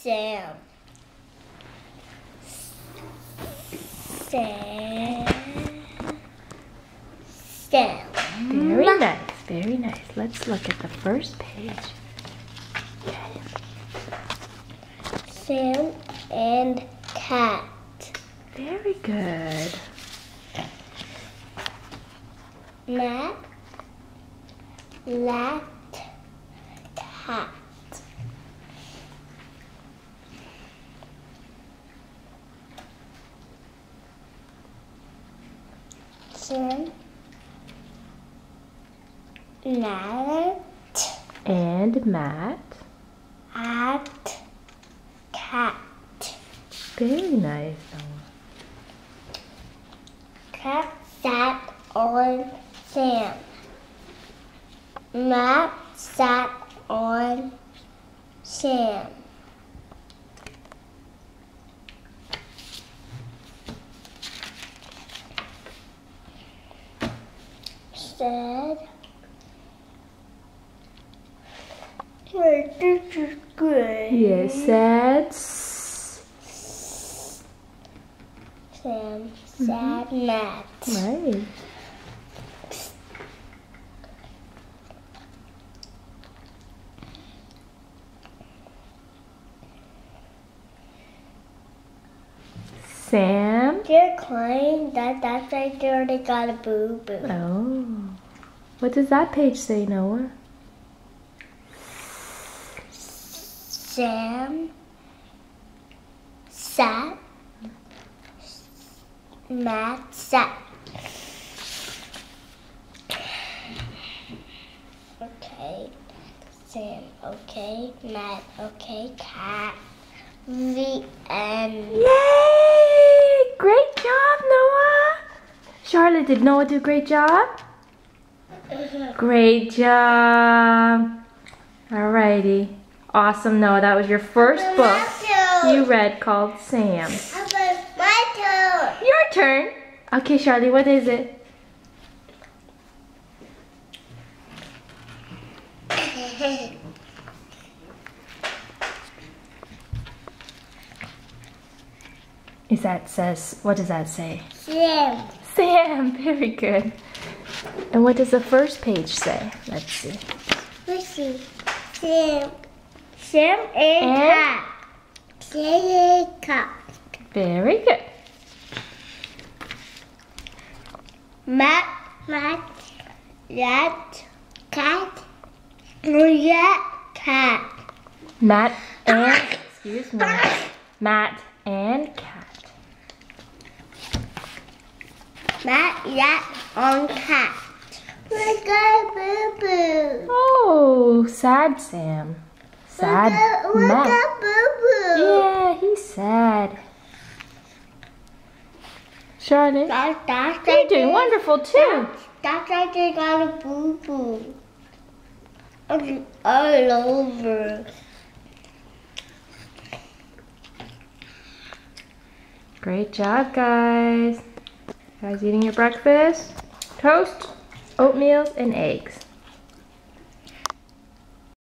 Sam. Sam. Very nice, very nice. Let's look at the first page. Okay. Sam and cat. Very good. Matt, cat. Sam, Matt, And Matt. cat. Very nice. Cat sat on Sam. Matt sat on Sam. Said, "Wait, this is good." Yes, said. Sam sat Matt. Right. Sam. They're crying. That's right there. They got a boo boo. Oh. What does that page say, Noah? Sam sat. Matt sat. Okay. Sam. Okay. Matt. Okay. Cat. The end. Yay! Great job, Noah! Charlotte, did Noah do a great job? Great job. Alrighty. Awesome, Noah. That was your first book you read called Sam. My turn. Your turn. Okay, Charlie, what is it? What does that say? Sam. Sam, very good. And what does the first page say? Let's see. Let's see. Sam and cat. Sam and cat. Very good. Matt, cat. Cat. Matt and, excuse me, Matt and cat. Matt, on cat. We got boo boo. Oh, sad Sam. Sad We Matt. got boo boo. Yeah, he's sad. Charlotte, you're doing wonderful too. That's like they got a boo boo. All over. Great job, guys. Guys eating your breakfast? Toast, oatmeal, and eggs.